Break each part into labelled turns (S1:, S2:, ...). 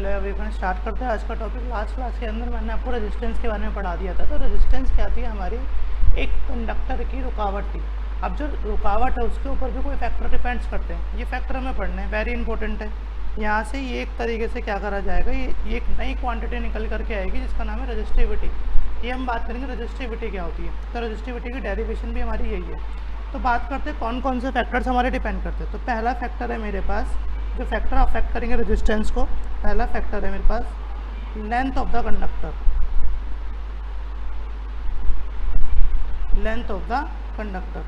S1: Hello everyone, start करते हैं आज का टॉपिक। लास्ट क्लास के अंदर मैंने आपको रेजिस्टेंस के बारे में पढ़ा दिया था। तो रेजिस्टेंस क्या थी? हमारी एक कंडक्टर की रुकावट थी। अब जो रुकावट है उसके ऊपर भी कोई फैक्टर डिपेंड्स करते हैं। ये फैक्टर हमें पढ़ने हैं, वेरी इंपॉर्टेंट है। यहाँ से ये एक तरीके से क्या करा जाएगा, ये एक नई क्वांटिटी निकल करके आएगी जिसका नाम है रजिस्टिविटी। ये हम बात करेंगे रजिस्टिविटी क्या होती है। तो रजिस्टिविटी की डेरिवेशन भी हमारी यही है। तो बात करते हैं कौन कौन से फैक्टर्स हमारे डिपेंड करते हैं। तो पहला फैक्टर है मेरे पास, जो फैक्टर अफेक्ट करेंगे रेजिस्टेंस को, पहला फैक्टर है मेरे पास length of the conductor. Length of the conductor.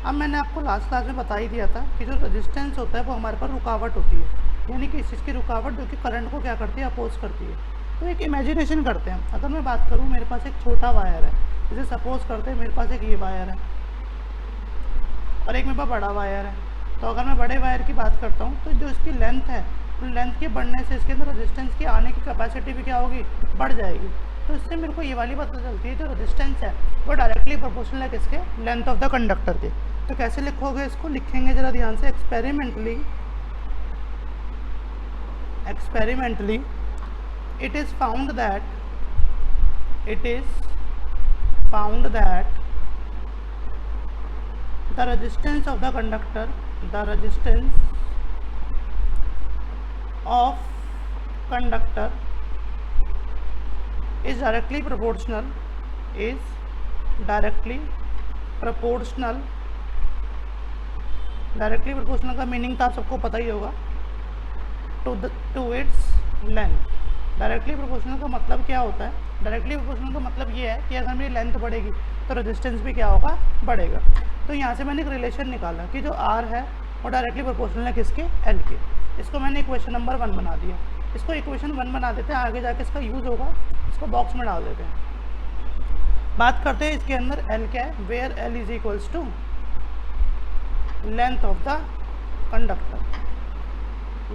S1: अब मैंने आपको लास्ट क्लास में बता ही दिया था कि जो रेजिस्टेंस होता है वो हमारे पास रुकावट होती है, यानी कि इस चीज़ की रुकावट जो कि करंट को क्या करती है, अपोज करती है। तो एक इमेजिनेशन करते हैं। अगर मैं बात करूँ, मेरे पास एक छोटा वायर है, जैसे सपोज करते हैं मेरे पास एक ये वायर है और एक मेरे पास बड़ा वायर है। तो अगर मैं बड़े वायर की बात करता हूँ तो जो इसकी लेंथ है, तो लेंथ के बढ़ने से इसके अंदर रेजिस्टेंस की आने की कैपेसिटी भी क्या होगी, बढ़ जाएगी। तो इससे मेरे को ये वाली बात पता चलती है, जो रेजिस्टेंस है वो डायरेक्टली प्रोपोर्शनल है किसके, लेंथ ऑफ द कंडक्टर के। तो कैसे लिखोगे इसको, लिखेंगे जरा ध्यान से। Experimentally it is found that the resistance of the conductor is directly proportional का मीनिंग तो आप सबको पता ही होगा, to its length. Directly proportional का मतलब क्या होता है? डायरेक्टली प्रोपोर्शनल का मतलब ये है कि अगर मेरी लेंथ बढ़ेगी तो रेजिस्टेंस भी क्या होगा, बढ़ेगा। तो यहाँ से मैंने एक रिलेशन निकाला कि जो R है वो डायरेक्टली प्रोपोर्शनल है किसके, L के। इसको मैंने इक्वेशन नंबर 1 बना दिया। इसको इक्वेशन 1 बना देते हैं, आगे जाके इसका यूज़ होगा, इसको बॉक्स में डाल देते हैं। बात करते हैं इसके अंदर L क्या है, where L is equals to length of the conductor.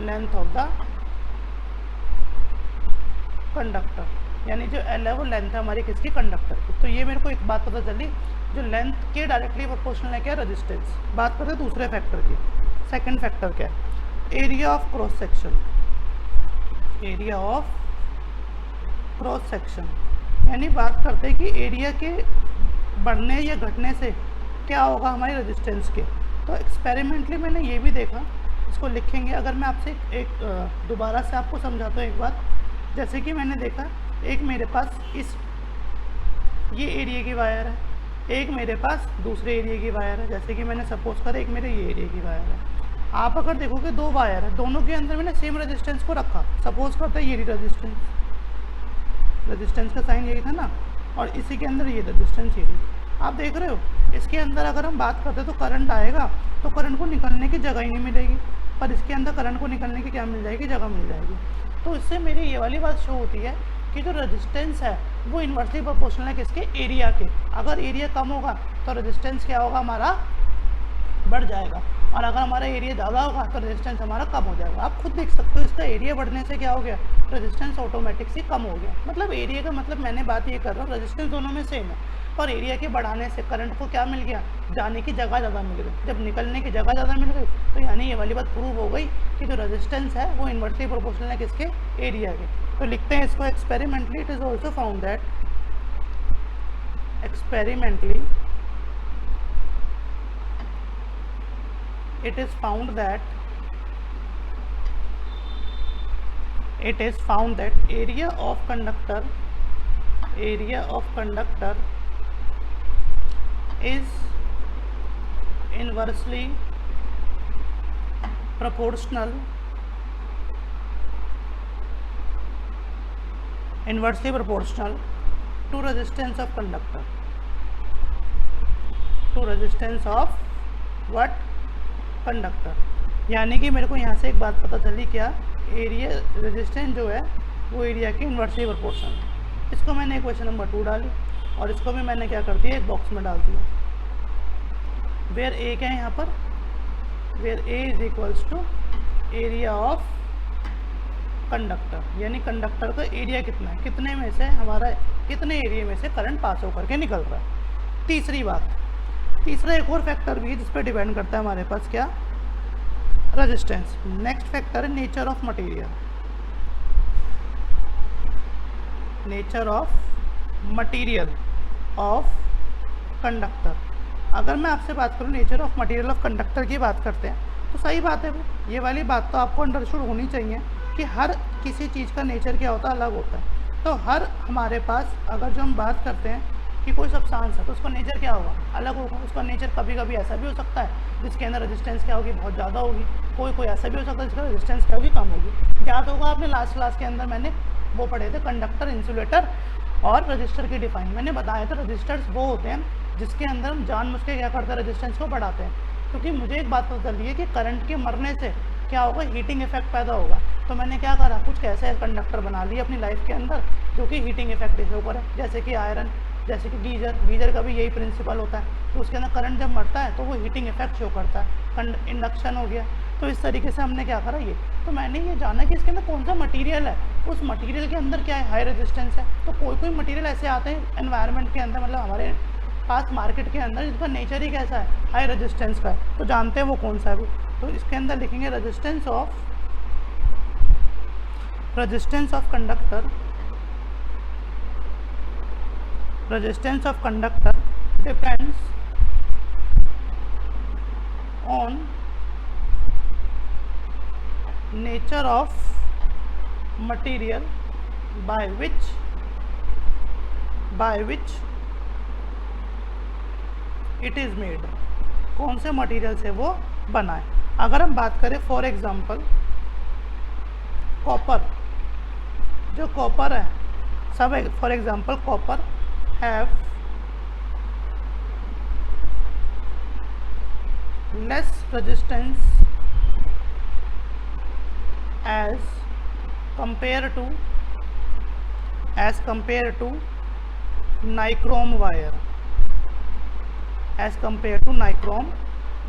S1: Length of the conductor, यानी जो L है वो लेंथ है हमारी किसकी, कंडक्टर की। तो ये मेरे को एक बात पता चली, जो लेंथ के डायरेक्टली प्रोपोर्शनल है क्या, रेजिस्टेंस। बात करते हैं दूसरे फैक्टर की। सेकंड फैक्टर क्या है, area of cross section. Area of cross section यानी बात करते हैं कि एरिया के बढ़ने या घटने से क्या होगा हमारी रेजिस्टेंस के। तो एक्सपेरिमेंटली मैंने ये भी देखा, इसको लिखेंगे। अगर मैं आपसे एक दोबारा से आपको समझाता हूँ एक बात। जैसे कि मैंने देखा, एक मेरे पास ये एरिया की वायर है, एक मेरे पास दूसरे एरिया की वायर है। जैसे कि मैंने सपोज करा एक मेरे ये एरिया की वायर है। आप अगर देखोगे दो वायर है, दोनों के अंदर मैंने सेम रेजिस्टेंस को रखा। सपोज करते हैं ये रेजिस्टेंस का साइन यही था ना, और इसी के अंदर ये रेजिस्टेंस ये। आप देख रहे हो, इसके अंदर अगर हम बात करते हैं तो करंट आएगा, तो करंट को निकलने की जगह ही नहीं मिलेगी, पर इसके अंदर करंट को निकलने की क्या मिल जाएगी, जगह मिल जाएगी। तो इससे मेरी ये वाली बात शो होती है कि जो रेजिस्टेंस है वो इन्वर्सली प्रोपोर्शनल है किसके, एरिया के। अगर एरिया कम होगा तो रेजिस्टेंस क्या होगा, हमारा बढ़ जाएगा, और अगर हमारा एरिया ज़्यादा होगा तो रेजिस्टेंस हमारा कम हो जाएगा। आप खुद देख सकते हो, इसका एरिया बढ़ने से क्या हो गया, रेजिस्टेंस ऑटोमेटिक से कम हो गया। मतलब एरिया का मतलब, मैंने बात ये कर रहा हूँ, रेजिस्टेंस दोनों में सेम है, और एरिया के बढ़ाने से करंट को क्या मिल गया, जाने की जगह ज़्यादा मिल गई। जब निकलने की जगह ज़्यादा मिल गई तो यानी ये वाली बात प्रूव हो गई कि जो रेजिस्टेंस है वो इन्वर्सली प्रोपोर्शनल है किसके, एरिया के। तो लिखते हैं इसको, experimentally it is also found that it is found that area of conductor is inversely proportional to resistance of conductor, to resistance of what, conductor. यानी कि मेरे को यहाँ से एक बात पता चली, क्या, एरिया रेजिस्टेंस जो है वो एरिया के इन्वर्सली प्रोपोर्शनल। इसको मैंने इक्वेशन नंबर 2 डाली, और इसको भी मैंने क्या कर दिया, एक बॉक्स में डाल दिया। वेयर ए क्या है यहाँ पर, where A is equals to area of conductor, यानी कंडक्टर का एरिया कितना है, कितने में से हमारा, कितने एरिया में से करंट पास होकर के निकल रहा है। तीसरी बात, तीसरा एक और फैक्टर भी है जिस पर डिपेंड करता है हमारे पास क्या, रेजिस्टेंस। नेक्स्ट फैक्टर है nature of material. Nature of material of conductor. अगर मैं आपसे बात करूँ nature of material of conductor की बात करते हैं तो सही बात है वो, ये वाली बात तो आपको अंडरस्टूड होनी चाहिए कि हर किसी चीज़ का नेचर क्या होता है, अलग होता है। तो हर हमारे पास अगर जो हम बात करते हैं कि कोई सब्सटेंस है तो उसका नेचर क्या होगा, अलग होगा। उसका नेचर कभी कभी ऐसा भी हो सकता है जिसके अंदर रेजिस्टेंस क्या होगी, बहुत ज़्यादा होगी। कोई ऐसा भी हो सकता है जिसका रेजिस्टेंस क्या होगी, कम होगी। याद होगा आपने लास्ट क्लास के अंदर मैंने वो पढ़े थे कंडक्टर, इंसुलेटर और रजिस्टर की डिफाइन। मैंने बताया था रजिस्टर्स वो होते हैं जिसके अंदर हम जानबूझ के क्या करते हैं, रेजिस्टेंस को बढ़ाते हैं। क्योंकि मुझे एक बात पता चली है कि करंट के मरने से क्या होगा, हीटिंग इफेक्ट पैदा होगा। तो मैंने क्या करा, कुछ ऐसे कंडक्टर बना लिए अपनी लाइफ के अंदर जो कि हीटिंग इफेक्ट शो करे, जैसे कि आयरन, जैसे कि गीजर का भी यही प्रिंसिपल होता है। तो उसके अंदर करंट जब मरता है तो वो हीटिंग इफेक्ट शो करता है, इंडक्शन हो गया। तो इस तरीके से हमने क्या करा ये, तो मैंने ये जाना कि इसके अंदर कौन सा मटेरियल है, उस मटेरियल के अंदर क्या है, हाई रेजिस्टेंस है। तो कोई मटेरियल ऐसे आते हैं एनवायरनमेंट के अंदर, मतलब हमारे पास मार्केट के अंदर, जिसका नेचर ही कैसा है, हाई रेजिस्टेंस का है। तो जानते हैं वो कौन सा है वो, तो इसके अंदर लिखेंगे resistance of conductor. Resistance of conductor depends on nature of material by which it is made. कौन से मटेरियल से वो बना है। अगर हम बात करें फॉर एग्जांपल कॉपर, जो कॉपर है सब, for example copper have less resistance as compare to nichrome wire, as compare to nichrome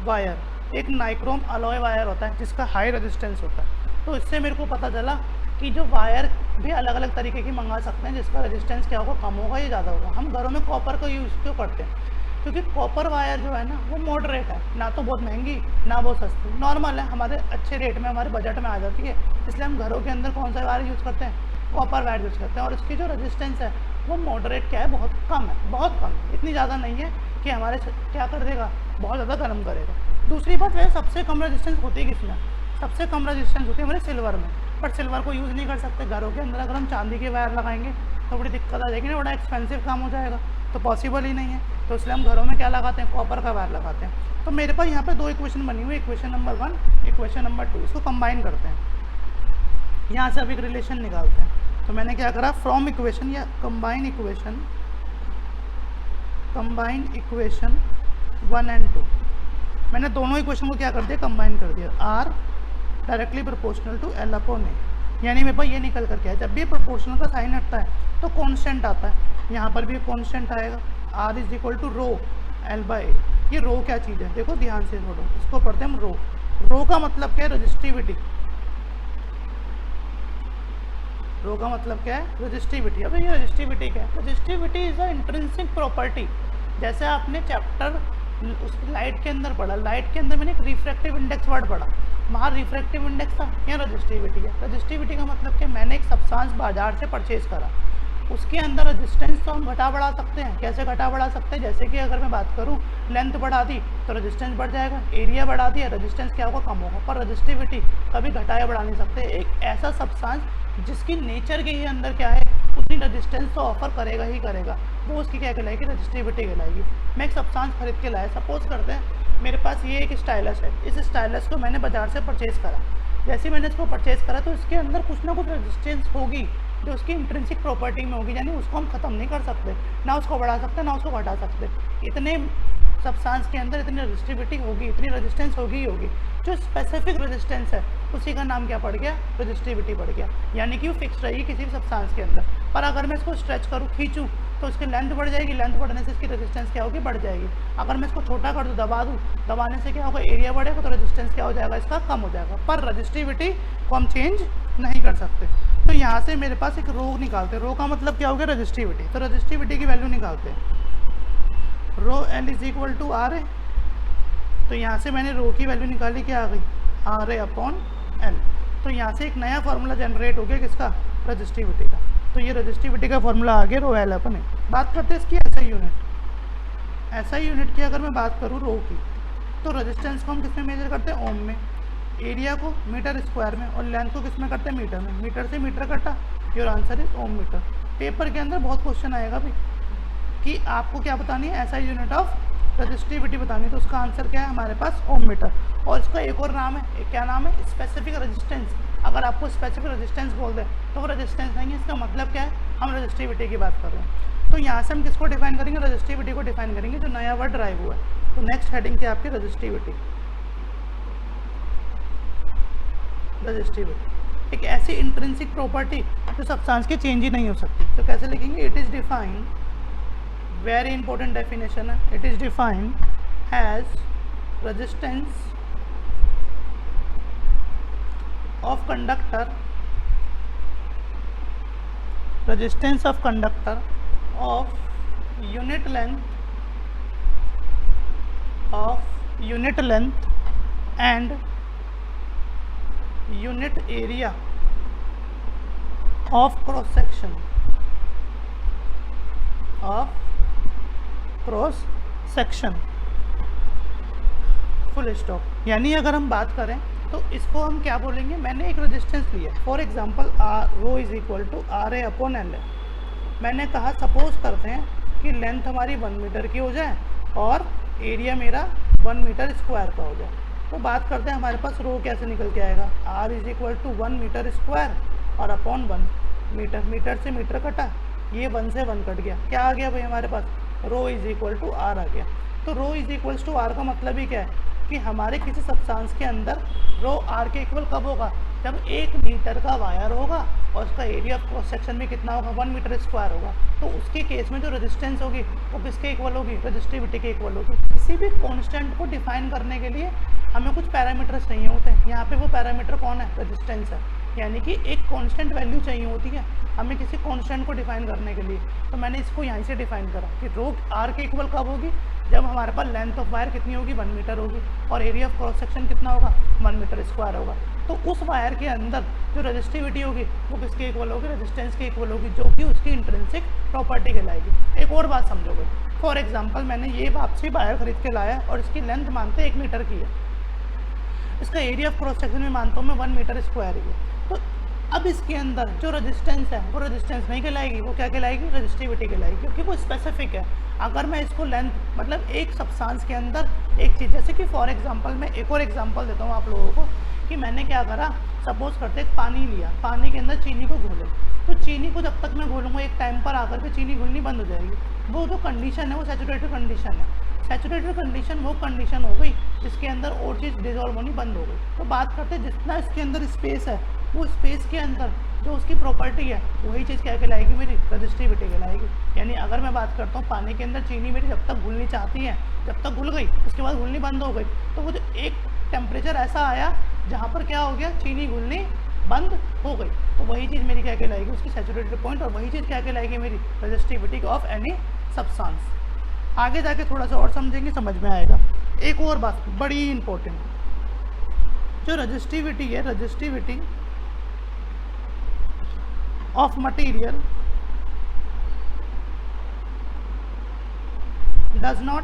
S1: wire. एक नाइक्रोम अलॉय वायर होता है जिसका हाई रेजिस्टेंस होता है। तो इससे मेरे को पता चला कि जो वायर भी अलग अलग तरीके की मंगा सकते हैं जिसका रेजिस्टेंस क्या होगा, कम होगा या ज़्यादा होगा। हम घरों में कॉपर का यूज़ क्यों करते हैं, क्योंकि कॉपर वायर जो है ना वो मॉडरेट है, ना तो बहुत महंगी ना बहुत सस्ती, नॉर्मल है, हमारे अच्छे रेट में हमारे बजट में आ जाती है। इसलिए हम घरों के अंदर कौन सा वायर यूज़ करते हैं, कॉपर वायर यूज़ करते हैं। और इसकी जो रेजिस्टेंस है वो मॉडरेट क्या है, बहुत कम है, बहुत कम, इतनी ज़्यादा नहीं है कि हमारे क्या कर देगा, बहुत ज़्यादा गर्म करेगा। दूसरी बात वह सबसे कम रेजिस्टेंस होती है किसमें, सबसे कम रेजिस्टेंस होती है हमारे सिल्वर में। बट सिल्वर को यूज़ नहीं कर सकते घरों के अंदर। अगर हम चांदी के वायर लगाएंगे तो बड़ी दिक्कत आ जाएगी ना, बड़ा एक्सपेंसिव काम हो जाएगा, तो पॉसिबल ही नहीं है। तो इसलिए हम घरों में क्या लगाते हैं, कॉपर का वायर लगाते हैं। तो मेरे पास यहाँ पे दो इक्वेशन बनी हुई, इक्वेशन नंबर 1, इक्वेशन नंबर 2, इसको कंबाइन करते हैं, यहाँ से अब एक रिलेशन निकालते हैं। तो मैंने क्या करा, फ्रॉम इक्वेशन या कंबाइन इक्वेशन 1 and 2, मैंने दोनों इक्वेशन को क्या कर दिया, कंबाइन कर दिया। R directly proportional to L upon A, यानी मेरे पास ये निकल करके आया, जब भी प्रोपोर्शनल का साइन हटता है तो कांस्टेंट आता है, यहाँ पर भी कांस्टेंट आएगा। R is equal to rho L by A. ये रो क्या चीज़ है, देखो ध्यान से छोड़ो, इसको पढ़ते हैं हम रो। रो का मतलब क्या है, रजिस्टिविटी। रो का मतलब क्या है, रजिस्टिविटी। अब ये रजिस्टिविटी क्या है, resistivity is a intrinsic property. जैसे आपने चैप्टर उस लाइट के अंदर पढ़ा, लाइट के अंदर मैंने एक रिफ्रैक्टिव इंडेक्स वर्ड पढ़ा, वहाँ रिफ्रैक्टिव इंडेक्स था, यहाँ रजिस्टिविटी है। रजिस्टिविटी का मतलब कि मैंने एक सब्सटेंस बाजार से परचेज करा, उसके अंदर रेजिस्टेंस तो हम घटा बढ़ा सकते हैं। कैसे घटा बढ़ा सकते हैं, जैसे कि अगर मैं बात करूं लेंथ बढ़ा दी तो रेजिस्टेंस बढ़ जाएगा, एरिया बढ़ा दिया रेजिस्टेंस क्या होगा, कम होगा। पर रजिस्टिविटी कभी घटाया बढ़ा नहीं सकते। एक ऐसा सब्सटेंस जिसकी नेचर के ही अंदर क्या है, उतनी रेजिस्टेंस तो ऑफर करेगा ही करेगा, वो उसकी क्या कहलाएगी, रजिस्टिविटी कहलाएगी। मैं एक सब्सटेंस खरीद के लाया, सपोज करते हैं मेरे पास ये एक स्टाइलस है, इस स्टाइलस को मैंने बाजार से परचेज़ करा। जैसे मैंने इसको परचेज़ करा तो इसके अंदर कुछ ना कुछ रेजिस्टेंस होगी जो उसकी इंट्रिंसिक प्रॉपर्टी में होगी, यानी उसको हम ख़त्म नहीं कर सकते, ना उसको बढ़ा सकते ना उसको घटा सकते। इतने सब्सटेंस के अंदर इतनी रजिस्टिविटी होगी, इतनी रेजिस्टेंस होगी ही होगी। जो स्पेसिफिक रेजिस्टेंस है उसी का नाम क्या पड़ गया, रजिस्टिविटी पड़ गया, यानी कि वो फिक्स रहेगी किसी भी सब्सटेंस के अंदर। पर अगर मैं इसको स्ट्रेच करूँ, खींचूँ, तो इसकी लेंथ बढ़ जाएगी, लेंथ बढ़ने से इसकी रेजिस्टेंस क्या होगी, बढ़ जाएगी। अगर मैं इसको छोटा कर दूँ, दबा दूँ, दबाने से क्या होगा, एरिया बढ़ेगा तो रेजिस्टेंस क्या हो जाएगा, इसका कम हो जाएगा। पर रजिस्टिविटी को हम चेंज नहीं कर सकते। तो यहाँ से मेरे पास एक रो निकालते हैं, रो का मतलब क्या हो गया, रजिस्टिविटी। तो रजिस्टिविटी की वैल्यू निकालते हैं, rho L is equal to R A. तो यहाँ से मैंने रो की वैल्यू निकाली, क्या आ गई, आर ए अपॉन एल। तो यहाँ से एक नया फार्मूला जनरेट हो गया किसका, रजिस्टिविटी का। तो ये रजिस्टिविटी का फॉर्मूला आगे रो एल अपन है। बात करते हैं इसकी एसआई यूनिट। एसआई यूनिट की अगर मैं बात करूँ रो की, तो रेजिस्टेंस को हम किस में मेजर करते हैं, ओम में, एरिया को मीटर स्क्वायर में, और लेंथ को किस में करते हैं, मीटर में। मीटर से मीटर कटा, your answer is ohm metre. Paper के अंदर बहुत क्वेश्चन आएगा भाई कि आपको क्या बतानी है, एसआई यूनिट ऑफ रजिस्टिविटी बतानी है, तो उसका आंसर क्या है हमारे पास, ओम मीटर। और इसका एक और नाम है, क्या नाम है, स्पेसिफिक रेजिस्टेंस। अगर आपको स्पेसिफिक रेजिस्टेंस बोल दे तो वो रेजिस्टेंस नहीं है, इसका मतलब क्या है, हम रजिस्टिविटी की बात कर रहे हैं। तो यहाँ से हम किसको डिफाइन करेंगे, रजिस्टिविटी को डिफाइन करेंगे, जो नया वर्ड ड्राइव हुआ है। तो नेक्स्ट हेडिंग क्या आपकी, रजिस्टिविटी। रजिस्टिविटी एक ऐसी इंट्रिंसिक प्रॉपर्टी जो सब्सटेंस की चेंज ही नहीं हो सकती। तो कैसे लिखेंगे, it is defined, very important definition है, it is defined as resistance of conductor, resistance of conductor of unit length and unit area of cross section full stop. यानी अगर हम बात करें तो इसको हम क्या बोलेंगे, मैंने एक रेजिस्टेंस लिया, for example rho is equal to R A upon L है। मैंने कहा सपोज करते हैं कि लेंथ हमारी 1 मीटर की हो जाए और एरिया मेरा 1 मीटर स्क्वायर का हो जाए। तो बात करते हैं हमारे पास रो कैसे निकल के आएगा, R is equal to 1 metre square और अपॉन 1 मीटर, मीटर से मीटर कटा, ये 1 से 1 कट गया, क्या आ गया भाई हमारे पास, रो इज इक्वल टू आर आ गया। तो रो इज इक्वल टू आर का मतलब ही क्या है कि हमारे किसी सब्सटेंस के अंदर रो आर के इक्वल कब होगा, जब 1 मीटर का वायर होगा और उसका एरिया ऑफ क्रॉस सेक्शन में कितना होगा, 1 मीटर स्क्वायर होगा। तो उसके केस में जो रेजिस्टेंस होगी वो किसके इक्वल होगी, रजिस्टिविटी के इक्वल होगी। किसी भी कांस्टेंट को डिफाइन करने के लिए हमें कुछ पैरामीटर्स चाहिए होते हैं, यहाँ पे वो पैरामीटर कौन है, रेजिस्टेंस है। यानी कि एक कांस्टेंट वैल्यू चाहिए होती है हमें किसी कांस्टेंट को डिफाइन करने के लिए। तो मैंने इसको यहीं से डिफाइन करा कि रो आर के इक्वल कब होगी, जब हमारे पास लेंथ ऑफ वायर कितनी होगी, 1 मीटर होगी, और एरिया ऑफ क्रॉस सेक्शन कितना होगा, 1 मीटर स्क्वायर होगा। तो उस वायर के अंदर जो रजिस्टिविटी होगी वो किसके इक्वल होगी, रेजिस्टेंस के इक्वल होगी, जो कि उसकी इंट्रिंसिक प्रॉपर्टी कहलाएगी। एक और बात समझोगे, फॉर एग्जांपल मैंने ये वापसी वायर खरीद के लाया और इसकी लेंथ मानते 1 मीटर की है, इसका एरिया ऑफ क्रॉस सेक्शन में मानता हूँ मैं 1 मीटर स्क्वायर ही है। तो अब इसके अंदर जो रेजिस्टेंस है वो रेजिस्टेंस नहीं कहलाएगी, वो क्या कहलाएगी, रजिस्टिविटी कहलाएगी, क्योंकि वो स्पेसिफिक है। अगर मैं इसको लेंथ मतलब एक सब्सटेंस के अंदर एक चीज़, जैसे कि फॉर एग्जांपल मैं एक और एग्जांपल देता हूँ आप लोगों को कि मैंने क्या करा, सपोज करते एक पानी लिया, पानी के अंदर चीनी को घोले, तो चीनी को जब तक मैं घोलूँगा एक टाइम पर आकर के चीनी घुलनी बंद हो जाएगी। वो जो कंडीशन है वो सैचुरेटेड कंडीशन है। सैचुरेटेड कंडीशन वो कंडीशन हो गई जिसके अंदर और चीज़ डिजॉल्व होनी बंद हो गई। तो बात करते हैं जितना इसके अंदर स्पेस है वो स्पेस के अंदर जो उसकी प्रॉपर्टी है वही चीज़ क्या कहलाएगी, मेरी रजिस्टिविटी कहलाएगी। यानी अगर मैं बात करता हूँ पानी के अंदर चीनी मेरी जब तक घुलनी चाहती है, जब तक घुल गई उसके बाद घुलनी बंद हो गई, तो वो जो एक टेम्परेचर ऐसा आया जहाँ पर क्या हो गया, चीनी घुलनी बंद हो गई, तो वही चीज़ मेरी क्या कहलाएगी, उसकी सैचुरेटेड पॉइंट, और वही चीज़ क्या कहलाएगी, मेरी रजिस्टिविटी ऑफ एनी सब्सटेंस। आगे जाके थोड़ा सा और समझेंगे, समझ में आएगा। एक और बात बड़ी इंपॉर्टेंट, जो रजिस्टिविटी है, resistivity of material does not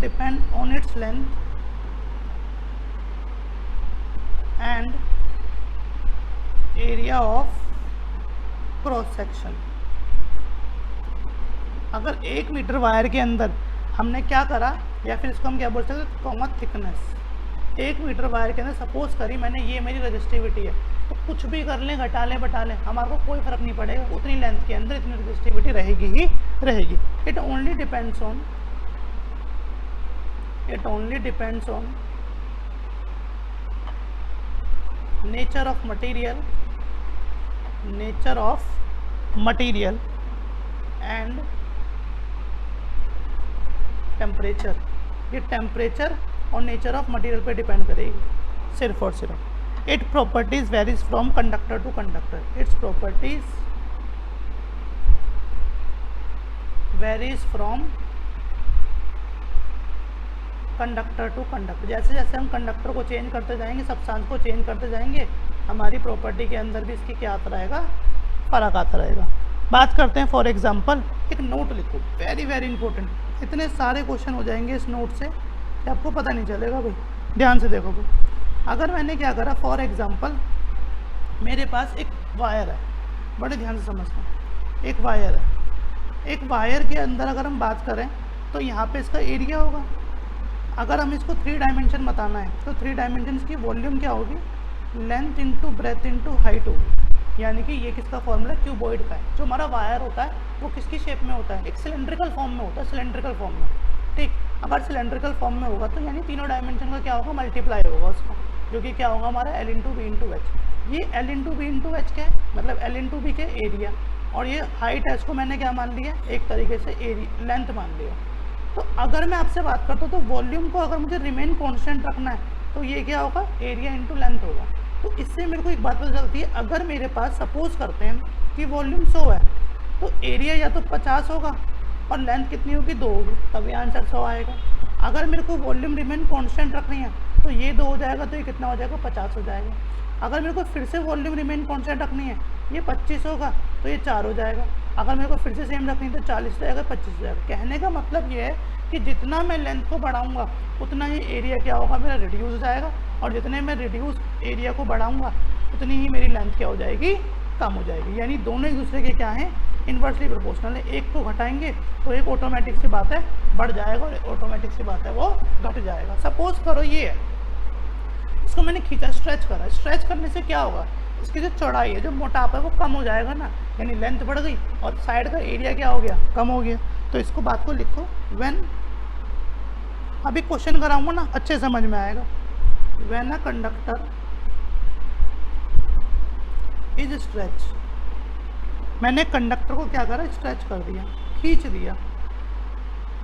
S1: depend on its length and area of cross section। अगर 1 मीटर वायर के अंदर हमने क्या करा, या फिर इसको हम क्या बोल सकते हैं, कॉमन थिकनेस, 1 मीटर वायर के अंदर सपोज करी मैंने ये मेरी रजिस्टिविटी है, तो कुछ भी कर लें, घटा लें, बढ़ा लें, हमारे को कोई फर्क नहीं पड़ेगा, उतनी लेंथ के अंदर इतनी रजिस्टिविटी रहेगी ही रहेगी। It only depends on nature of material and temperature. ये टेम्परेचर और नेचर ऑफ मटेरियल पे डिपेंड करेगी सिर्फ और सिर्फ। It properties varies from conductor to conductor, its properties varies from conductor to conductor, जैसे जैसे हम कंडक्टर को चेंज करते जाएंगे, सब्सटेंस को चेंज करते जाएंगे, हमारी प्रॉपर्टी के अंदर भी इसकी क्या आता रहेगा, फ़र्क आता रहेगा। बात करते हैं फॉर एग्जांपल, एक नोट लिखो, वेरी वेरी इंपॉर्टेंट, इतने सारे क्वेश्चन हो जाएंगे इस नोट से कि आपको पता नहीं चलेगा भाई। ध्यान से देखो भाई, अगर मैंने क्या करा, फॉर एग्जांपल मेरे पास एक वायर है, बड़े ध्यान से समझना, एक वायर है, एक वायर के अंदर अगर हम बात करें तो यहाँ पे इसका एरिया होगा। अगर हम इसको 3 डायमेंशन बताना है तो 3 डायमेंशन की वॉल्यूम क्या होगी, length into breadth into height होगी। यानी कि ये किसका फॉर्मूला, क्यूबॉइड का है। जो हमारा वायर होता है वो किसकी शेप में होता है, एक सिलेंड्रिकल फॉर्म में होता है, सिलेंड्रिकल फॉर्म में, ठीक। अगर सिलेंड्रिकल फॉर्म में होगा तो यानी तीनों डायमेंशन का क्या होगा, मल्टीप्लाई होगा उसका, जो कि क्या होगा हमारा L into B into H. ये L into B into H क्या है, मतलब L इंटू बी के एरिया, और ये हाइट है, इसको मैंने क्या मान लिया, एक तरीके से एरिया, लेंथ मान लिया। तो अगर मैं आपसे बात करता हूँ तो वॉल्यूम को अगर मुझे रिमेन कांस्टेंट रखना है तो ये क्या होगा, एरिया इंटू लेंथ होगा। तो इससे मेरे को एक बात पता चलती है, अगर मेरे पास सपोज करते हैं कि वॉल्यूम 100 है तो एरिया या तो 50 होगा और लेंथ कितनी होगी, 2 होगी, तभी आंसर 100 आएगा। अगर मेरे को वॉल्यूम रिमेन कांस्टेंट रखनी है तो ये 2 हो जाएगा, तो ये कितना हो जाएगा, 50 हो जाएगा। अगर मेरे को फिर से वॉल्यूम रिमेन कांस्टेंट रखनी है, ये 25 होगा तो ये 4 हो जाएगा। अगर मेरे को फिर से सेम रखनी है तो 40 हो जाएगा, 25 हो जाएगा। कहने का मतलब ये है कि जितना मैं लेंथ को बढ़ाऊंगा उतना ही एरिया क्या होगा, मेरा रिड्यूस हो जाएगा, और जितने मैं रिड्यूस एरिया को बढ़ाऊंगा उतनी ही मेरी लेंथ क्या हो जाएगी, कम हो जाएगी। यानी दोनों एक दूसरे के क्या हैं, इन्वर्सली प्रोपोर्शनल है। एक को घटाएंगे तो एक ऑटोमेटिक सी बात है बढ़ जाएगा, और ऑटोमेटिक सी बात है वो घट जाएगा। सपोज करो ये है, इसको मैंने खींचा, स्ट्रेच करा, स्ट्रेच करने से क्या होगा, इसकी जो चौड़ाई है, जो मोटापा है वो कम हो जाएगा ना, यानी लेंथ बढ़ गई और साइड का एरिया क्या हो गया, कम हो गया। तो इसको बात को लिखो, व्हेन, अभी क्वेश्चन कराऊंगा ना अच्छे समझ में आएगा। When a conductor is stretch, मैंने कंडक्टर को क्या करा, स्ट्रेच कर दिया, खींच दिया,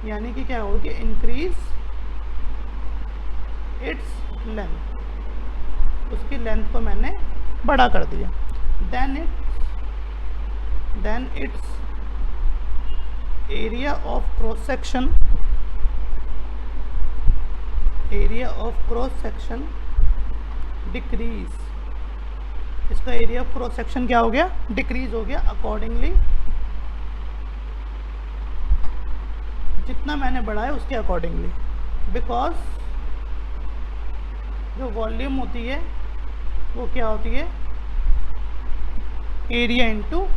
S1: यानी कि क्या होगी, इंक्रीज इट्स लेंथ, उसकी लेंथ को मैंने बड़ा कर दिया। Then its area of cross section, area of cross section decrease, इसका एरिया ऑफ क्रॉस सेक्शन क्या हो गया, डिक्रीज हो गया। अकॉर्डिंगली जितना मैंने बढ़ाया उसके अकॉर्डिंगली, बिकॉज जो वॉल्यूम होती है वो क्या होती है, एरिया इंटू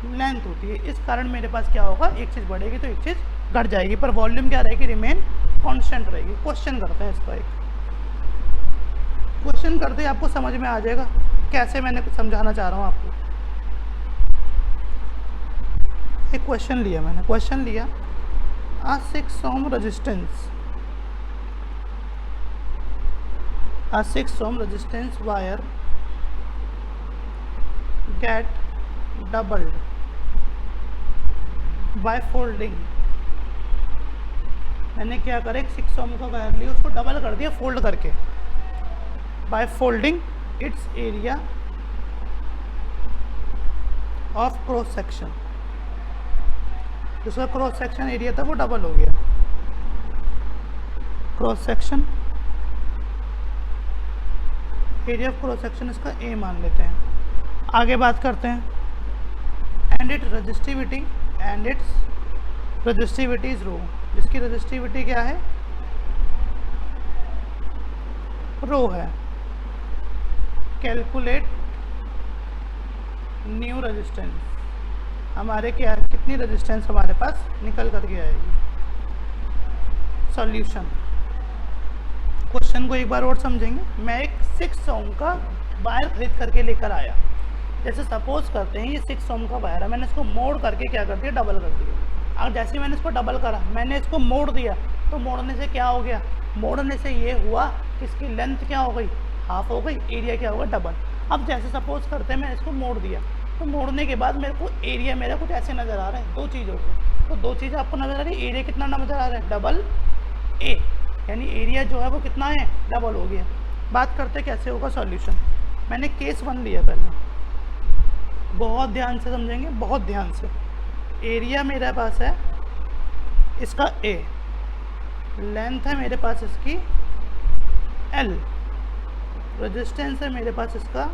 S1: लेंथ होती है। इस कारण मेरे पास क्या होगा, एक चीज़ बढ़ेगी तो एक चीज़ घट जाएगी, पर वॉल्यूम क्या रहेगी, रिमेन कांस्टेंट रहेगी। क्वेश्चन करते हैं इसका, एक क्वेश्चन करते ही आपको समझ में आ जाएगा कैसे मैंने कुछ समझाना चाह रहा हूँ आपको। एक क्वेश्चन लिया मैंने, क्वेश्चन लिया, a 6 ohm resistance, a 6 ohm resistance wire get doubled by folding। मैंने क्या करा, एक 6 ohm का वायर लिया, उसको डबल कर दिया फोल्ड करके, by folding its area of cross section, जिसका क्रॉस सेक्शन एरिया था वो डबल हो गया। Cross section area of cross section इसका ए मान लेते हैं। आगे बात करते हैं, and it resistivity, and its resistivity is rho, जिसकी रजिस्टिविटी क्या है, रो है। कैलकुलेट न्यू रेजिस्टेंस, हमारे क्या, कितनी रेजिस्टेंस हमारे पास निकल करके आएगी। सॉल्यूशन, क्वेश्चन को एक बार और समझेंगे। मैं एक 6 ohm का वायर खरीद करके लेकर आया, जैसे सपोज करते हैं ये 6 ohm का वायर है, मैंने इसको मोड़ करके क्या कर दिया, डबल कर दिया। अब जैसे मैंने इसको डबल करा, मैंने इसको मोड़ दिया, तो मोड़ने से क्या हो गया, मोड़ने से ये हुआ कि इसकी लेंथ क्या हो गई, हाफ हो गई, एरिया क्या होगा, डबल। अब जैसे सपोज करते हैं मैंने इसको मोड़ दिया, तो मोड़ने के बाद मेरे को एरिया मेरा कुछ ऐसे नज़र आ रहा है, दो चीज़ हो गई। तो दो चीज़ें आपको नज़र आ रही है, एरिया कितना नज़र आ रहा है, डबल ए, यानी एरिया जो है वो कितना है, डबल हो गया। बात करते कैसे होगा सॉल्यूशन। मैंने केस 1 लिया पहले, बहुत ध्यान से समझेंगे, बहुत ध्यान से। एरिया मेरे पास है इसका ए, लेंथ है मेरे पास इसकी L, रेजिस्टेंस है मेरे पास इसका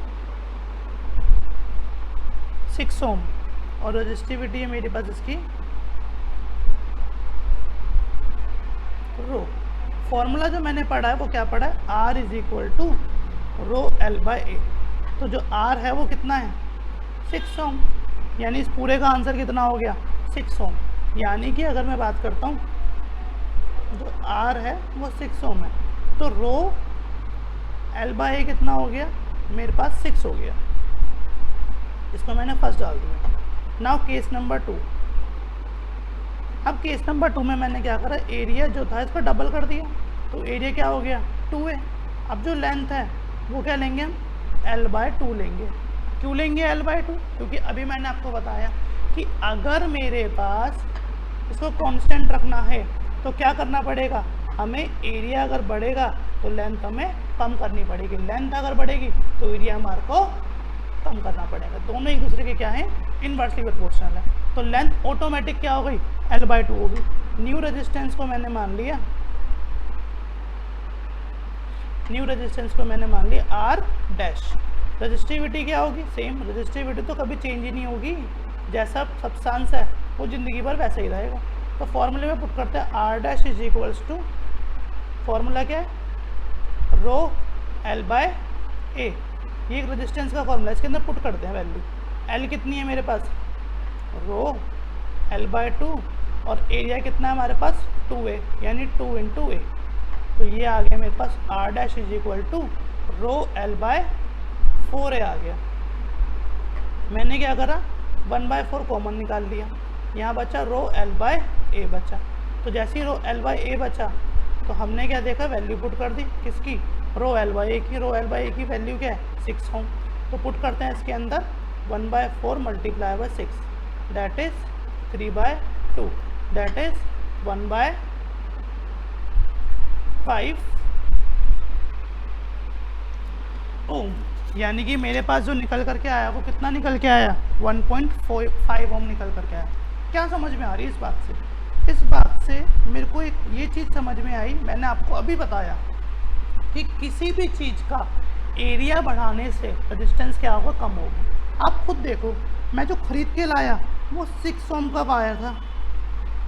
S1: 6 ओम और रेजिस्टिविटी है मेरे पास इसकी रो। फॉर्मूला जो मैंने पढ़ा है वो क्या पढ़ा है, R is equal to rho L by A. तो जो R है वो कितना है 6 ओम, यानी इस पूरे का आंसर कितना हो गया 6 ओम। यानी कि अगर मैं बात करता हूँ जो R है वो 6 ओम है, तो रो L बाई ए कितना हो गया मेरे पास 6 हो गया। इसको मैंने फर्स्ट डाल दिया। Now case number 2। अब केस नंबर 2 में मैंने क्या करा, एरिया जो था इसका डबल कर दिया, तो एरिया क्या हो गया 2 है। अब जो लेंथ है वो क्या लेंगे हम L बाय 2 लेंगे। क्यों लेंगे L बाय 2, क्योंकि अभी मैंने आपको बताया कि अगर मेरे पास इसको कांस्टेंट रखना है तो क्या करना पड़ेगा, हमें एरिया अगर बढ़ेगा तो लेंथ हमें कम करनी पड़ेगी, लेंथ अगर बढ़ेगी तो एरिया हमारे को कम करना पड़ेगा। दोनों एक दूसरे के क्या है इनवर्सली प्रोपोर्शनल है। तो लेंथ ऑटोमेटिक क्या हो गई L बाय 2 होगी। न्यू रेजिस्टेंस को मैंने मान लिया, न्यू रेजिस्टेंस को मैंने मान लिया R डैश। रेजिस्टिविटी क्या होगी सेम, रेजिस्टिविटी तो कभी चेंज ही नहीं होगी, जैसा सब्सटेंस है वो ज़िंदगी भर वैसे ही रहेगा। तो फॉर्मूले में पुट करते हैं R dash is equals to, formula क्या है रो L बाय ए, ये एक रेजिस्टेंस का फॉर्मूला, इसके अंदर पुट करते हैं वैल्यू। L कितनी है मेरे पास रो L बाय 2 और एरिया कितना है हमारे पास 2A, यानी 2 इंटू ए। तो ये आ गया मेरे पास R dash is equal to rho L by 4A आ गया। मैंने क्या करा 1/4 कॉमन निकाल लिया, यहाँ बचा रो L बाय ए बचा। तो जैसे ही रो L बाय ए बचा तो हमने क्या देखा वैल्यू पुट कर दी किसकी, रो L बाय ए की। रो L बाय ए की वैल्यू क्या है 6 ओम। तो पुट करते हैं इसके अंदर 1/4 multiply by 6 that is 3/2 that is 1/5 ओम। यानी कि मेरे पास जो निकल करके आया वो कितना निकल के आया 1.5 ओम निकल करके आया। क्या समझ में आ रही है इस बात से, इस बात से मेरे को एक ये चीज़ समझ में आई, मैंने आपको अभी बताया कि किसी भी चीज़ का एरिया बढ़ाने से रेजिस्टेंस क्या होगा कम होगा। आप खुद देखो, मैं जो खरीद के लाया वो 6 ओम का वायर था,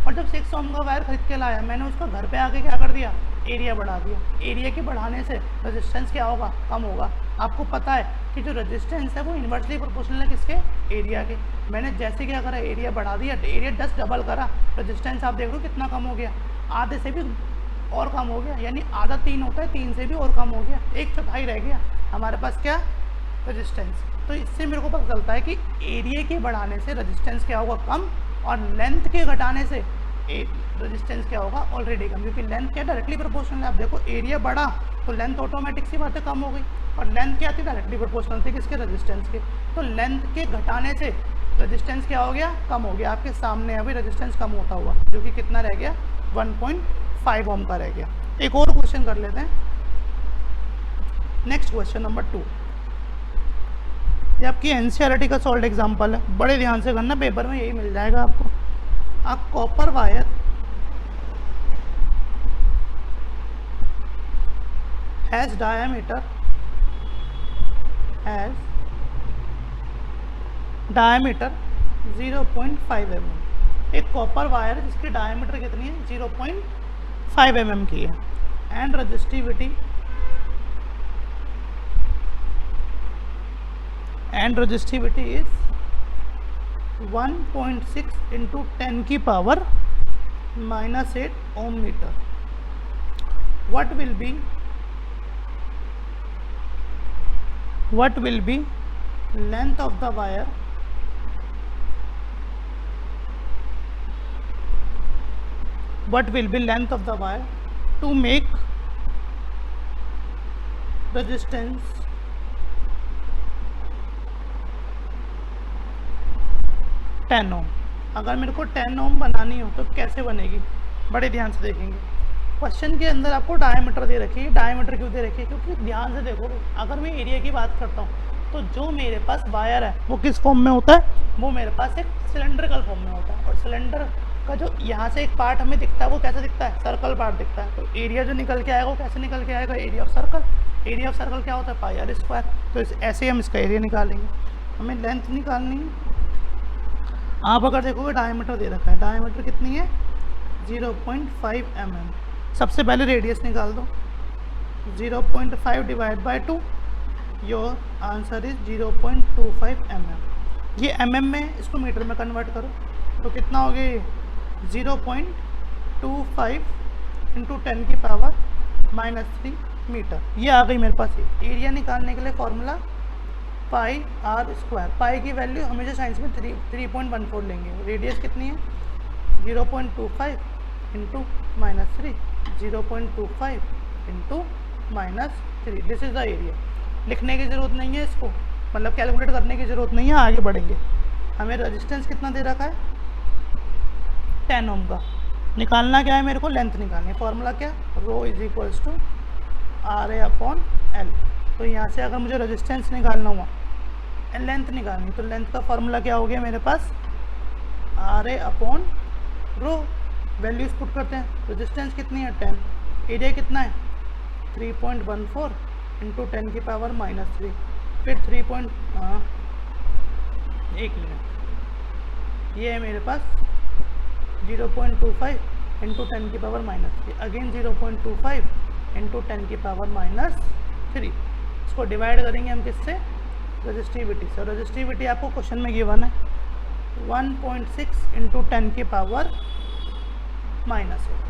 S1: और जब 6 ओम का वायर खरीद के लाया मैंने उसका घर पे आके क्या कर दिया एरिया बढ़ा दिया। एरिया के बढ़ाने से रेजिस्टेंस क्या होगा कम होगा। आपको पता है कि जो रेजिस्टेंस है वो इन्वर्सली प्रोपोर्शनल है किसके एरिया के। मैंने जैसे क्या करा एरिया बढ़ा दिया, एरिया 10 डबल करा, रेजिस्टेंस आप देख लो कितना कम हो गया, आधे से भी और कम हो गया, यानी आधा 3 होता है 3 से भी और कम हो गया, 1/4 रह गया हमारे पास क्या रेजिस्टेंस। तो इससे मेरे को पता चलता है कि एरिया के बढ़ाने से रेजिस्टेंस क्या होगा कम, और लेंथ के घटाने से रेजिस्टेंस क्या होगा ऑलरेडी कम, क्योंकि लेंथ क्या डायरेक्टली प्रोपोर्शनल है। आप देखो एरिया बढ़ा तो लेंथ ऑटोमेटिक सी बात है कम हो गई, और लेंथ क्या थी डायरेक्टली प्रोपोर्शनल थी किसके रेजिस्टेंस के। तो लेंथ के घटाने से रेजिस्टेंस क्या हो गया कम हो गया। आपके सामने अभी रेजिस्टेंस कम होता हुआ, जो कि कितना रह गया 1.5 ओम का रह गया। एक और क्वेश्चन कर लेते हैं, नेक्स्ट क्वेश्चन नंबर 2। ये आपकी एनसीईआरटी का सॉल्व एग्जांपल है, बड़े ध्यान से करना, पेपर में यही मिल जाएगा आपको। A copper wire has diameter 0.5 mm। एक कॉपर वायर जिसकी डायमीटर कितनी है 0.5 mm की है, एंड रजिस्टिविटी इज 1.6 इंटू 10 की power -8 ohm metre. what will be length of the wire to make resistance 10 ओम। अगर मेरे को 10 ओम बनानी हो तो कैसे बनेगी, बड़े ध्यान से देखेंगे। क्वेश्चन के अंदर आपको डायमीटर दे रखी है। डायमीटर क्यों दे रखी है, क्योंकि ध्यान से देखो, अगर मैं एरिया की बात करता हूँ तो जो मेरे पास वायर है वो किस फॉर्म में होता है, वो मेरे पास एक सिलेंड्रिकल फॉर्म में होता है, और सिलेंडर का जो यहाँ से एक पार्ट हमें दिखता है वो कैसा दिखता है, सर्कल पार्ट दिखता है। तो एरिया जो निकल के आएगा वो कैसे निकल के आएगा, area of circle. Area of circle क्या होता है, पाई आर स्क्वायर। तो ऐसे ही हम इसका एरिया निकालेंगे। हमें लेंथ निकालनी है। आप अगर देखोगे डायमीटर दे रखा है, डायमीटर कितनी है 0.5 mm। सबसे पहले रेडियस निकाल दो, 0.5 divide by 2, your answer is 0.25 mm। ये mm में, इसको मीटर में कन्वर्ट करो तो कितना हो गया, 0.25 इंटू 10 की पावर -3 मीटर। ये आ गई मेरे पास। एरिया निकालने के लिए फॉर्मूला पाई आर स्क्वायर। पाई की वैल्यू हमेशा साइंस में 3.14 लेंगे। रेडियस कितनी है 0.25 into -3, 0.25 into -3, this is the area. लिखने की ज़रूरत नहीं है इसको, मतलब कैलकुलेट करने की ज़रूरत नहीं है, आगे बढ़ेंगे। हमें रेजिस्टेंस कितना दे रखा है 10 ओम का। निकालना क्या है मेरे को, लेंथ निकालनी है। फॉर्मूला क्या, रो इज इक्वल्स टू RA/L। तो यहाँ से अगर मुझे रेजिस्टेंस निकालना हुआ, लेंथ निकालनी, तो लेंथ का फॉर्मूला क्या हो गया मेरे पास, RA/रो। वैल्यूज पुट करते हैं। रेजिस्टेंस कितनी है 10, एरिया कितना है 3.14 इंटू 10 की पावर -3, फिर 1 मिनट, ये है मेरे पास 0.25 इंटू 10 की पावर -3, अगेन 0.25 इंटू 10 की पावर -3। इसको डिवाइड करेंगे हम किससे, रजिस्टिविटी से। रजिस्टिविटी आपको क्वेश्चन में गिवन है 1.6 इंटू 10 की पावर -8।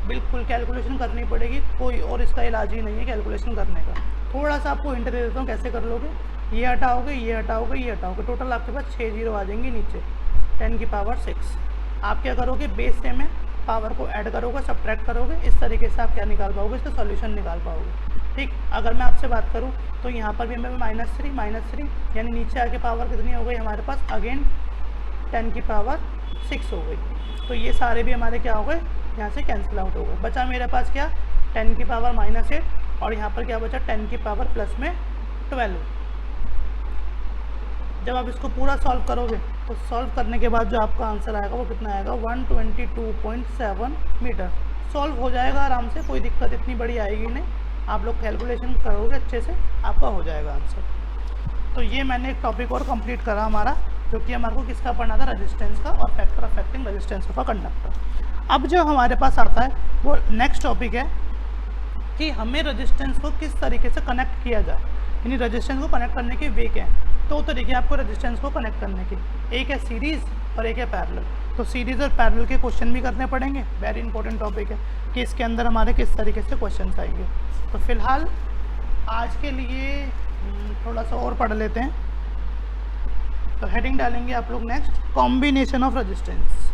S1: बिल्कुल कैलकुलेशन करनी पड़ेगी, कोई और इसका इलाज ही नहीं है कैलकुलेशन करने का। थोड़ा सा आपको हिंट दे देता हूँ कैसे कर लोगे। ये हटाओगे, ये हटाओगे, ये हटाओगे, टोटल आपके पास 6 जीरो आ जाएंगे नीचे, 10 की पावर 6। आप क्या करोगे, बेस से में पावर को ऐड करोगे, सब्ट्रैक्ट करोगे, इस तरीके से आप क्या निकाल पाओगे, इसका सॉल्यूशन निकाल पाओगे। ठीक, अगर मैं आपसे बात करूं तो यहाँ पर भी हमें -3 यानी नीचे आके पावर कितनी हो गई हमारे पास, अगेन 10 की पावर 6 हो गई। तो ये सारे भी हमारे क्या हो गए, यहाँ से कैंसिल आउट हो गए। बचा मेरे पास क्या, 10 की पावर -8 और यहाँ पर क्या बचा 10 की पावर प्लस में 12। जब आप इसको पूरा सॉल्व करोगे तो सॉल्व करने के बाद जो आपका आंसर आएगा वो कितना आएगा, 122.7 मीटर। सॉल्व हो जाएगा आराम से, कोई दिक्कत इतनी बड़ी आएगी नहीं। आप लोग कैलकुलेशन करोगे अच्छे से, आपका हो जाएगा आंसर। तो ये मैंने एक टॉपिक और कंप्लीट करा हमारा, जो कि हमारे को किसका पढ़ना था, रेजिस्टेंस का और factor affecting resistance of a conductor. अब जो हमारे पास आता है वो नेक्स्ट टॉपिक है कि हमें रेजिस्टेंस को किस तरीके से कनेक्ट किया जाए, यानी रेजिस्टेंस को कनेक्ट करने के वे क्या हैं। दो तरीके आपको रेजिस्टेंस को कनेक्ट करने के, एक है सीरीज़ और एक है पैरेलल। तो सीरीज़ और पैरेलल के क्वेश्चन भी करने पड़ेंगे, वेरी इंपॉर्टेंट टॉपिक है कि इसके अंदर हमारे किस तरीके से क्वेश्चन आएंगे। तो फिलहाल आज के लिए थोड़ा सा और पढ़ लेते हैं। तो हेडिंग डालेंगे आप लोग next, combination of resistance.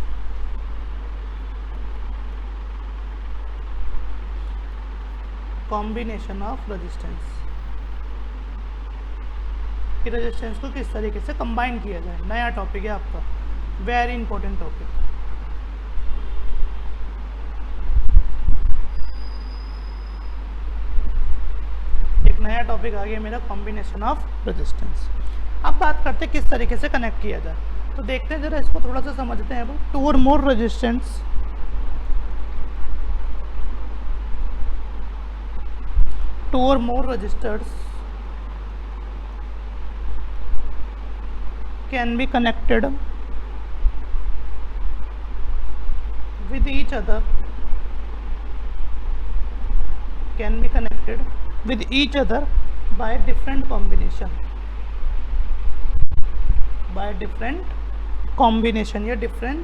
S1: Combination of resistance, कि रेजिस्टेंस को किस तरीके से कंबाइन किया जाए, नया टॉपिक है आपका, वेरी इंपॉर्टेंट टॉपिक। एक नया टॉपिक आ गया मेरा, कॉम्बिनेशन ऑफ रेजिस्टेंस। अब बात करते हैं किस तरीके से कनेक्ट किया जाए। तो देखते हैं जरा, इसको थोड़ा सा समझते हैं। अब 2 or more resistance, 2 or more resistors can be connected with each other, by different combination, या different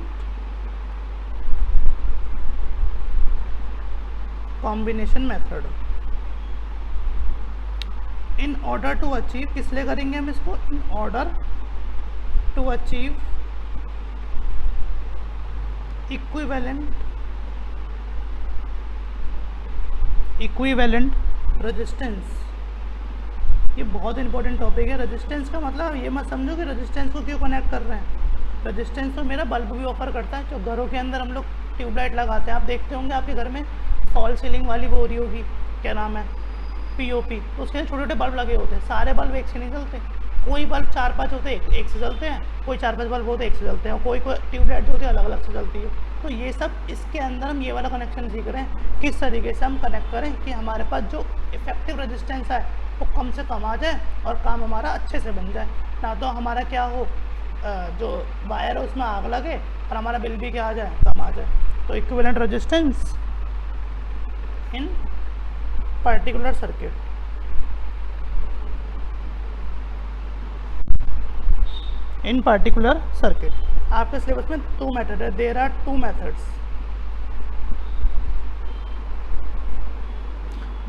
S1: combination method। In order to achieve, किस लिए करेंगे हम इसको, in order to achieve equivalent resistance. ये बहुत इंपॉर्टेंट टॉपिक है। रेजिस्टेंस का मतलब ये मत समझो कि रेजिस्टेंस को क्यों कनेक्ट कर रहे हैं। रेजिस्टेंस तो मेरा बल्ब भी ऑफर करता है। जो घरों के अंदर हम लोग ट्यूबलाइट लगाते हैं, आप देखते होंगे आपके घर में फॉल सीलिंग वाली वो हो रही होगी, क्या नाम है, POP। तो उसके छोटे छोटे बल्ब लगे होते हैं। सारे बल्ब एक से नहीं जलते, कोई बल्ब 4-5 होते हैं एक से जलते हैं, कोई 4-5 बल्ब होते हैं एक से जलते हैं, और कोई ट्यूबलाइट जो होती है अलग अलग से जलती है। तो ये सब इसके अंदर हम ये वाला कनेक्शन सीख रहे हैं, किस तरीके से हम कनेक्ट करें कि हमारे पास जो इफेक्टिव रेजिस्टेंस है वो कम से कम आ जाए और काम हमारा अच्छे से बन जाए, ना तो हमारा क्या हो जो वायर है उसमें आग लगे और हमारा बिल भी क्या आ जाए, कम आ जाए। तो equivalent resistance in particular circuit, in particular circuit. आपके सिलेबस में 2 मेथड है, there are 2 methods,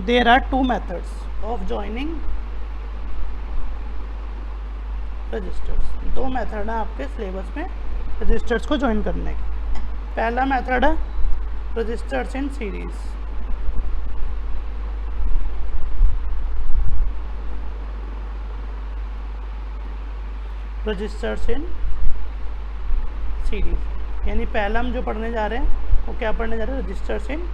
S1: there are 2 methods of joining resistors. 2 method है आपके सिलेबस में रजिस्टर्स को ज्वाइन करने के। पहला मेथड है resistors in series, resistors in series, यानी पहला हम जो पढ़ने जा रहे हैं वो क्या पढ़ने जा रहे हैं, रजिस्टर्स इन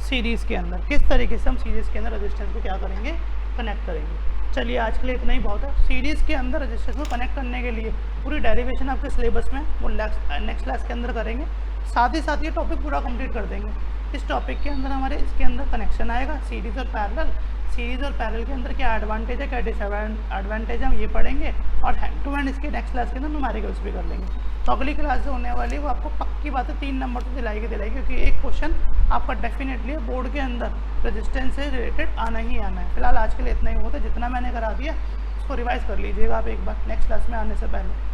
S1: सीरीज़ के अंदर किस तरीके से हम सीरीज़ के अंदर रजिस्टर्स को क्या करेंगे, कनेक्ट करेंगे। चलिए आज के लिए इतना ही बहुत है। सीरीज़ के अंदर रजिस्टर्स को कनेक्ट करने के लिए पूरी डेरिवेशन आपके सिलेबस में वो नेक्स्ट क्लास के अंदर करेंगे, साथ ही साथ ये टॉपिक पूरा कंप्लीट कर देंगे। इस टॉपिक के अंदर हमारे इसके अंदर कनेक्शन आएगा सीरीज़ और पैरेलल, सीरीज़ और पैरेलल के अंदर क्या एडवांटेज है, क्या डिसएडवांटेज है, हम ये पढ़ेंगे और हैंड टू हैंड इसके नेक्स्ट क्लास के अंदर न्यूमेरिकल्स भी कर लेंगे। तो अगली क्लास जो होने वाली है वो आपको पक्की बात है 3 नंबर से दिलाएगी, क्योंकि एक क्वेश्चन आपका डेफिनेटली बोर्ड के अंदर रेजिस्टेंस से रिलेटेड आना ही आना है। फिलहाल आज के लिए इतना ही होता है, जितना मैंने करा दिया उसको रिवाइज कर लीजिएगा आप एक बार नेक्स्ट क्लास में आने से पहले।